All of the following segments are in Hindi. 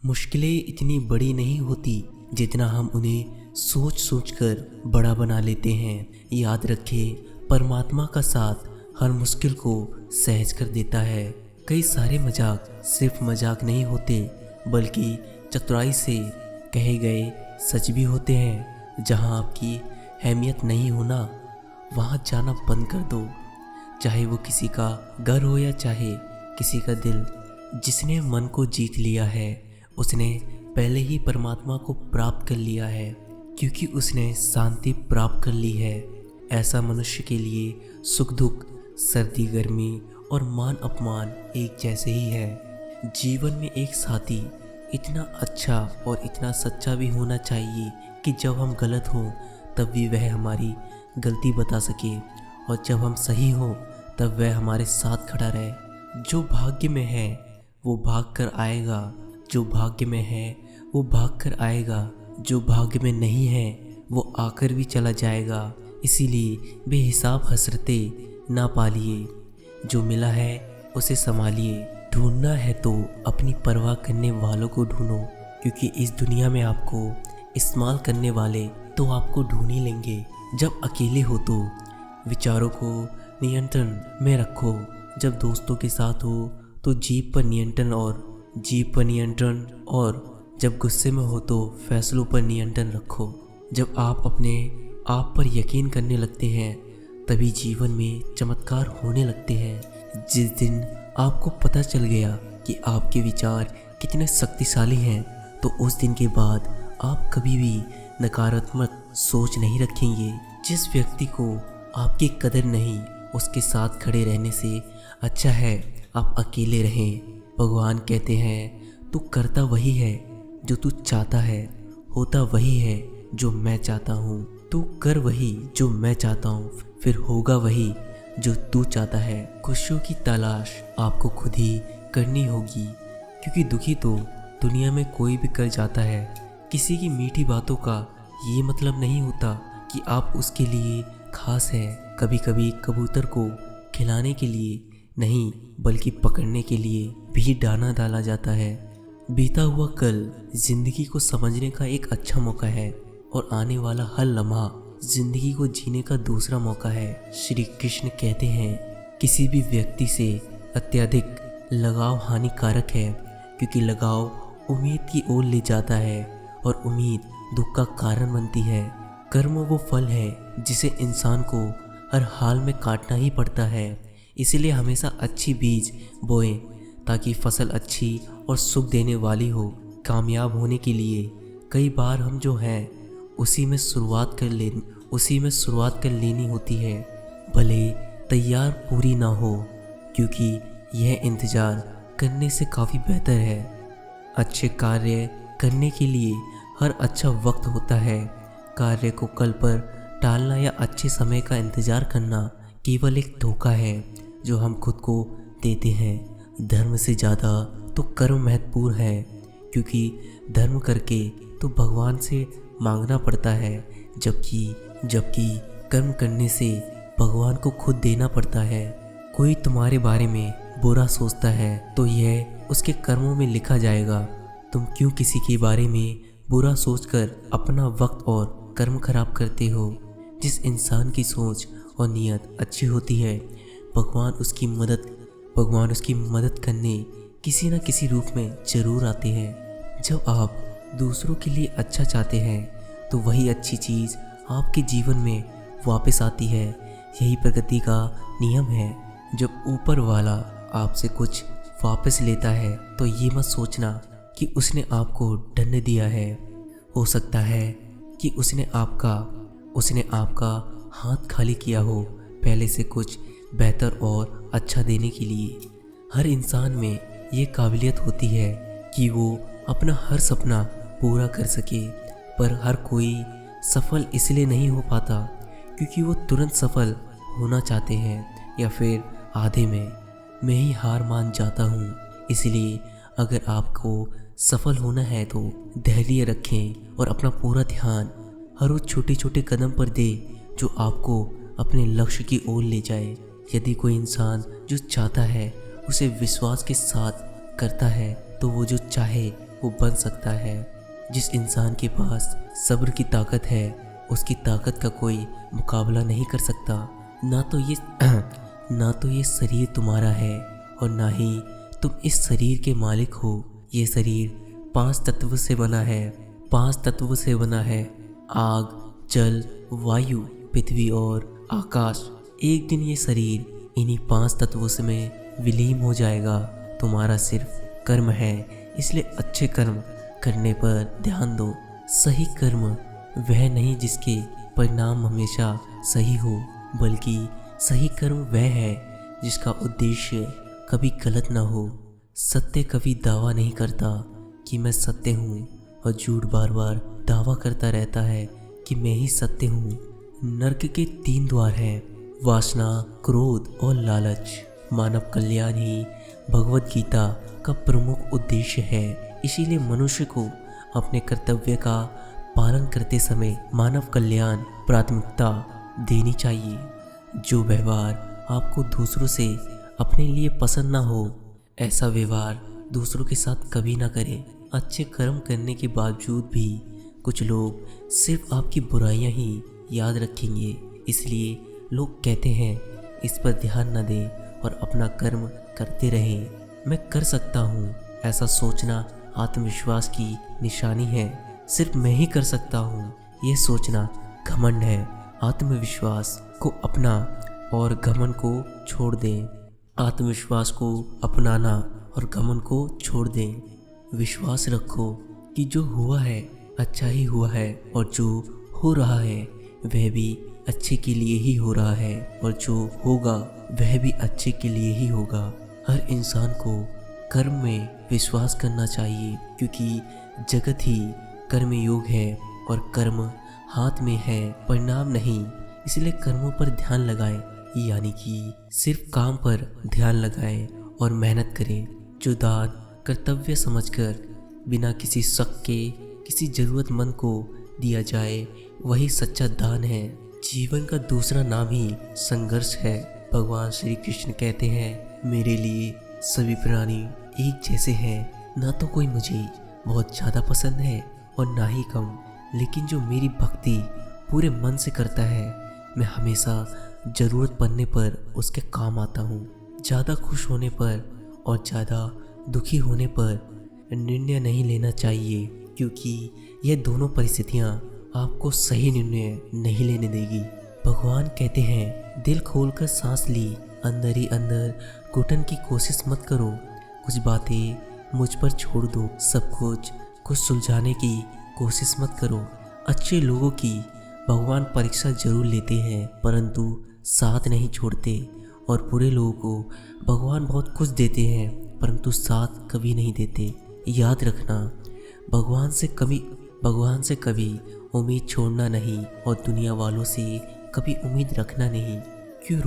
मुश्किलें इतनी बड़ी नहीं होती जितना हम उन्हें सोच सोच कर बड़ा बना लेते हैं। याद रखें, परमात्मा का साथ हर मुश्किल को सहज कर देता है। कई सारे मजाक सिर्फ मजाक नहीं होते, बल्कि चतुराई से कहे गए सच भी होते हैं। जहां आपकी अहमियत नहीं होना, वहां जाना बंद कर दो। चाहे वो किसी का घर हो या चाहे किसी का दिल। जिसने मन को जीत लिया है उसने पहले ही परमात्मा को प्राप्त कर लिया है, क्योंकि उसने शांति प्राप्त कर ली है। ऐसा मनुष्य के लिए सुख दुख, सर्दी गर्मी और मान अपमान एक जैसे ही है। जीवन में एक साथी इतना अच्छा और इतना सच्चा भी होना चाहिए कि जब हम गलत हों तब भी वह हमारी गलती बता सके, और जब हम सही हों तब वह हमारे साथ खड़ा रहे। जो भाग्य में है वो भाग कर आएगा, जो भाग्य में है वो भाग कर आएगा, जो भाग्य में नहीं है वो आकर भी चला जाएगा। इसीलिए बेहिसाब हसरतें ना पालिए, जो मिला है उसे संभालिए। ढूंढना है तो अपनी परवाह करने वालों को ढूंढो, क्योंकि इस दुनिया में आपको इस्तेमाल करने वाले तो आपको ढूंढ ही लेंगे। जब अकेले हो तो विचारों को नियंत्रण में रखो, जब दोस्तों के साथ हो तो जीभ पर नियंत्रण, और जब गुस्से में हो तो फैसलों पर नियंत्रण रखो। जब आप अपने आप पर यकीन करने लगते हैं तभी जीवन में चमत्कार होने लगते हैं। जिस दिन आपको पता चल गया कि आपके विचार कितने शक्तिशाली हैं, तो उस दिन के बाद आप कभी भी नकारात्मक सोच नहीं रखेंगे। जिस व्यक्ति को आपकी कदर नहीं, उसके साथ खड़े रहने से अच्छा है आप अकेले रहें। भगवान कहते हैं, तू करता वही है जो तू चाहता है, होता वही है जो मैं चाहता हूँ। तू कर वही जो मैं चाहता हूँ, फिर होगा वही जो तू चाहता है। खुशियों की तलाश आपको खुद ही करनी होगी, क्योंकि दुखी तो दुनिया में कोई भी कर जाता है। किसी की मीठी बातों का ये मतलब नहीं होता कि आप उसके लिए खास हैं। कभी कभी कबूतर को खिलाने के लिए नहीं, बल्कि पकड़ने के लिए भी दाना डाला जाता है। बीता हुआ कल जिंदगी को समझने का एक अच्छा मौका है, और आने वाला हर लम्हा जिंदगी को जीने का दूसरा मौका है। श्री कृष्ण कहते हैं, किसी भी व्यक्ति से अत्यधिक लगाव हानिकारक है, क्योंकि लगाव उम्मीद की ओर ले जाता है और उम्मीद दुख का कारण बनती है। कर्म वो फल है जिसे इंसान को हर हाल में काटना ही पड़ता है। इसलिए हमेशा अच्छी बीज बोएं, ताकि फसल अच्छी और सुख देने वाली हो। कामयाब होने के लिए कई बार हम जो हैं उसी में शुरुआत कर लेनी होती है, भले तैयार पूरी ना हो, क्योंकि यह इंतज़ार करने से काफ़ी बेहतर है। अच्छे कार्य करने के लिए हर अच्छा वक्त होता है। कार्य को कल पर टालना या अच्छे समय का इंतज़ार करना केवल एक धोखा है जो हम खुद को देते हैं। धर्म से ज़्यादा तो कर्म महत्वपूर्ण है, क्योंकि धर्म करके तो भगवान से मांगना पड़ता है, जबकि कर्म करने से भगवान को खुद देना पड़ता है। कोई तुम्हारे बारे में बुरा सोचता है तो यह उसके कर्मों में लिखा जाएगा। तुम क्यों किसी के बारे में बुरा सोचकर अपना वक्त और कर्म खराब करते हो? जिस इंसान की सोच और नीयत अच्छी होती है, भगवान उसकी मदद करने किसी न किसी रूप में जरूर आते हैं। जब आप दूसरों के लिए अच्छा चाहते हैं तो वही अच्छी चीज़ आपके जीवन में वापस आती है। यही प्रकृति का नियम है। जब ऊपर वाला आपसे कुछ वापस लेता है तो ये मत सोचना कि उसने आपको दंड दिया है। हो सकता है कि उसने आपका हाथ खाली किया हो, पहले से कुछ बेहतर और अच्छा देने के लिए। हर इंसान में ये काबिलियत होती है कि वो अपना हर सपना पूरा कर सके, पर हर कोई सफल इसलिए नहीं हो पाता क्योंकि वो तुरंत सफल होना चाहते हैं, या फिर आधे में मैं ही हार मान जाता हूँ। इसलिए अगर आपको सफल होना है तो धैर्य रखें और अपना पूरा ध्यान हर रोज छोटे छोटे कदम पर दे जो आपको अपने लक्ष्य की ओर ले जाए। यदि कोई इंसान जो चाहता है उसे विश्वास के साथ करता है तो वो जो चाहे वो बन सकता है। जिस इंसान के पास सब्र की ताकत है उसकी ताकत का कोई मुकाबला नहीं कर सकता। ना तो ये ना तो ये शरीर तुम्हारा है और ना ही तुम इस शरीर के मालिक हो। ये शरीर 5 तत्व से बना है। 5 तत्व से बना है, आग, जल, वायु, पृथ्वी और आकाश। एक दिन ये शरीर इन्हीं 5 तत्वों से में विलीन हो जाएगा। तुम्हारा सिर्फ कर्म है, इसलिए अच्छे कर्म करने पर ध्यान दो। सही कर्म वह नहीं जिसके परिणाम हमेशा सही हो, बल्कि सही कर्म वह है जिसका उद्देश्य कभी गलत ना हो। सत्य कभी दावा नहीं करता कि मैं सत्य हूँ और झूठ बार बार दावा करता रहता है कि मैं ही सत्य हूँ। नरक के 3 द्वार हैं, वासना, क्रोध और लालच। मानव कल्याण ही भगवत गीता का प्रमुख उद्देश्य है। इसीलिए मनुष्य को अपने कर्तव्य का पालन करते समय मानव कल्याण प्राथमिकता देनी चाहिए। जो व्यवहार आपको दूसरों से अपने लिए पसंद ना हो, ऐसा व्यवहार दूसरों के साथ कभी ना करें। अच्छे कर्म करने के बावजूद भी कुछ लोग सिर्फ आपकी बुराइयां ही याद रखेंगे। इसलिए लोग कहते हैं इस पर ध्यान न दें और अपना कर्म करते रहें। मैं कर सकता हूँ, ऐसा सोचना आत्मविश्वास की निशानी है। सिर्फ मैं ही कर सकता हूँ, यह सोचना घमंड है। आत्मविश्वास को अपना और घमंड को छोड़ दें। आत्मविश्वास को अपनाना और घमंड को छोड़ दें। विश्वास रखो कि जो हुआ है अच्छा ही हुआ है और जो हो रहा है वह भी अच्छे के लिए ही हो रहा है और जो होगा वह भी अच्छे के लिए ही होगा। हर इंसान को कर्म में विश्वास करना चाहिए, क्योंकि जगत ही कर्म योग है और कर्म हाथ में है, परिणाम नहीं। इसलिए कर्मों पर ध्यान लगाएं, यानी कि सिर्फ काम पर ध्यान लगाएं और मेहनत करें। जो दान कर्तव्य समझकर बिना किसी शक के किसी ज़रूरतमंद को दिया जाए वही सच्चा दान है। जीवन का दूसरा नाम ही संघर्ष है। भगवान श्री कृष्ण कहते हैं, मेरे लिए सभी प्राणी एक जैसे हैं। ना तो कोई मुझे बहुत ज़्यादा पसंद है और ना ही कम, लेकिन जो मेरी भक्ति पूरे मन से करता है मैं हमेशा ज़रूरत पड़ने पर उसके काम आता हूँ। ज़्यादा खुश होने पर और ज़्यादा दुखी होने पर निर्णय नहीं लेना चाहिए, क्योंकि यह दोनों परिस्थितियाँ आपको सही निर्णय नहीं लेने देगी। भगवान कहते हैं, दिल खोलकर सांस ली, अंदर ही अंदर घुटन की कोशिश मत करो। कुछ बातें मुझ पर छोड़ दो, सब कुछ सुलझाने की कोशिश मत करो। अच्छे लोगों की भगवान परीक्षा जरूर लेते हैं, परंतु साथ नहीं छोड़ते, और बुरे लोगों को भगवान बहुत कुछ देते हैं परंतु साथ कभी नहीं देते। याद रखना, भगवान से कभी उम्मीद छोड़ना नहीं और दुनिया वालों से कभी उम्मीद रखना नहीं। क्यों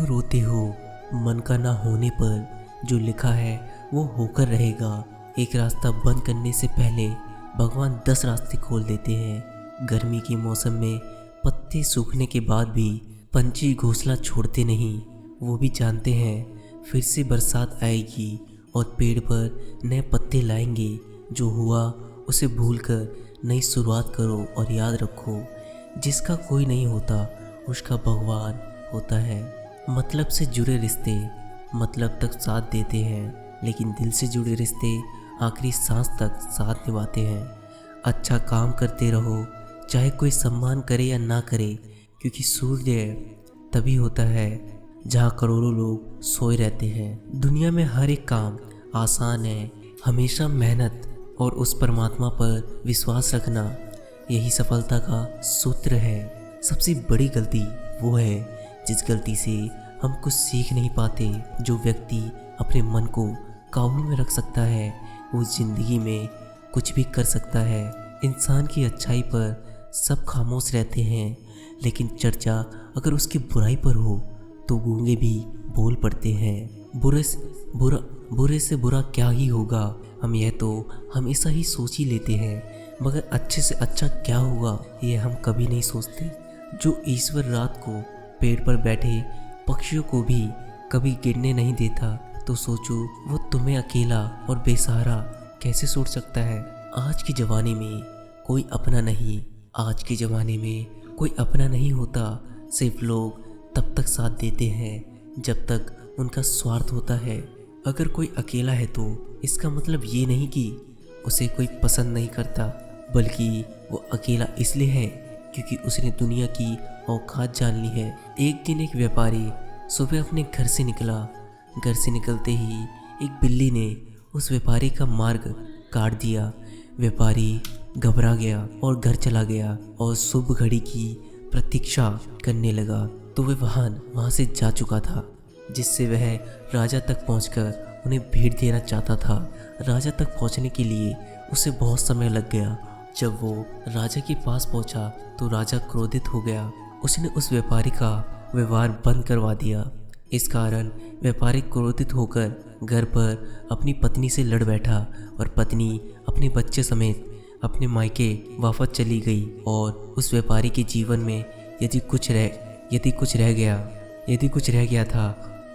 रोते हो? मन का ना होने पर जो लिखा है वो होकर रहेगा। एक रास्ता बंद करने से पहले भगवान 10 रास्ते खोल देते हैं। गर्मी के मौसम में पत्ते सूखने के बाद भी पंछी घोंसला छोड़ते नहीं। वो भी जानते हैं फिर से बरसात आएगी और पेड़ पर नए पत्ते लाएंगे। जो हुआ उसे भूलकर नई शुरुआत करो और याद रखो, जिसका कोई नहीं होता उसका भगवान होता है। मतलब से जुड़े रिश्ते मतलब तक साथ देते हैं, लेकिन दिल से जुड़े रिश्ते आखिरी सांस तक साथ निभाते हैं। अच्छा काम करते रहो, चाहे कोई सम्मान करे या ना करे, क्योंकि सूर्य तभी होता है जहाँ करोड़ों लोग सोए रहते हैं। दुनिया में हर एक काम आसान है। हमेशा मेहनत और उस परमात्मा पर विश्वास रखना, यही सफलता का सूत्र है। सबसे बड़ी गलती वो है जिस गलती से हम कुछ सीख नहीं पाते। जो व्यक्ति अपने मन को काबू में रख सकता है वो जिंदगी में कुछ भी कर सकता है। इंसान की अच्छाई पर सब खामोश रहते हैं, लेकिन चर्चा अगर उसकी बुराई पर हो तो गूंगे भी बोल पड़ते हैं। बुरे से बुरा क्या ही होगा, हम यह तो हमेशा ही सोच ही लेते हैं, मगर अच्छे से अच्छा क्या होगा यह हम कभी नहीं सोचते। जो ईश्वर रात को पेड़ पर बैठे पक्षियों को भी कभी गिरने नहीं देता, तो सोचो वो तुम्हें अकेला और बेसहारा कैसे सोच सकता है? आज के ज़माने में कोई अपना नहीं, आज के ज़माने में कोई अपना नहीं होता। सिर्फ लोग तब तक साथ देते हैं जब तक उनका स्वार्थ होता है। अगर कोई अकेला है तो इसका मतलब ये नहीं कि उसे कोई पसंद नहीं करता, बल्कि वो अकेला इसलिए है क्योंकि उसने दुनिया की औकात जान ली है। एक दिन एक व्यापारी सुबह अपने घर से निकला। घर से निकलते ही एक बिल्ली ने उस व्यापारी का मार्ग काट दिया। व्यापारी घबरा गया और घर चला गया और शुभ घड़ी की प्रतीक्षा करने लगा। तो वह वहाँ से जा चुका था, जिससे वह राजा तक पहुंचकर उन्हें भेंट देना चाहता था। राजा तक पहुंचने के लिए उसे बहुत समय लग गया। जब वो राजा के पास पहुंचा तो राजा क्रोधित हो गया। उसने उस व्यापारी का व्यवहार बंद करवा दिया। इस कारण व्यापारी क्रोधित होकर घर पर अपनी पत्नी से लड़ बैठा और पत्नी अपने बच्चे समेत अपने मायके वापस चली गई। और उस व्यापारी के जीवन में यदि कुछ रह गया था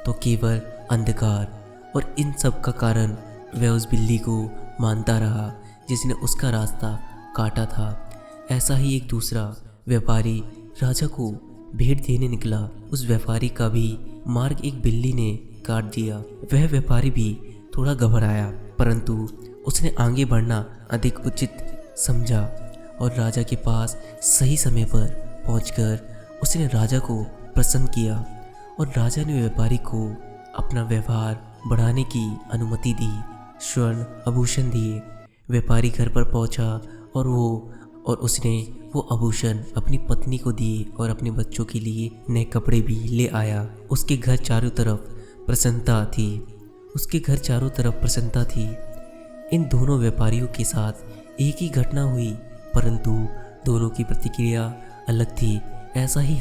तो केवल अंधकार। और इन सब का कारण वह उस बिल्ली को मानता रहा जिसने उसका रास्ता काटा था। ऐसा ही एक दूसरा व्यापारी राजा को भेंट देने निकला। उस व्यापारी का भी मार्ग एक बिल्ली ने काट दिया। वह व्यापारी भी थोड़ा घबराया, परंतु उसने आगे बढ़ना अधिक उचित समझा और राजा के पास सही समय पर पहुंचकर उसने राजा को प्रसन्न किया और राजा ने व्यापारी को अपना व्यवहार बढ़ाने की अनुमति दी, स्वर्ण आभूषण दिए। व्यापारी घर पर पहुंचा और उसने वो आभूषण अपनी पत्नी को दिए और अपने बच्चों के लिए नए कपड़े भी ले आया। उसके घर चारों तरफ प्रसन्नता थी। इन दोनों व्यापारियों के साथ एक ही घटना हुई, परंतु दोनों की प्रतिक्रिया अलग थी। ऐसा ही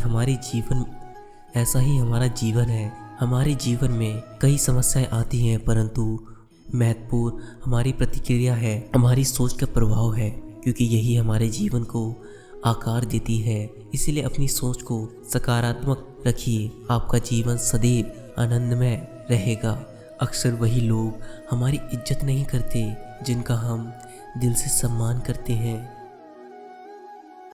हमारा जीवन है। हमारे जीवन में कई समस्याएं आती हैं, परंतु महत्वपूर्ण हमारी प्रतिक्रिया है, हमारी सोच का प्रभाव है, क्योंकि यही हमारे जीवन को आकार देती है। इसलिए अपनी सोच को सकारात्मक रखिए, आपका जीवन सदैव आनंदमय रहेगा। अक्सर वही लोग हमारी इज्जत नहीं करते जिनका हम दिल से सम्मान करते हैं।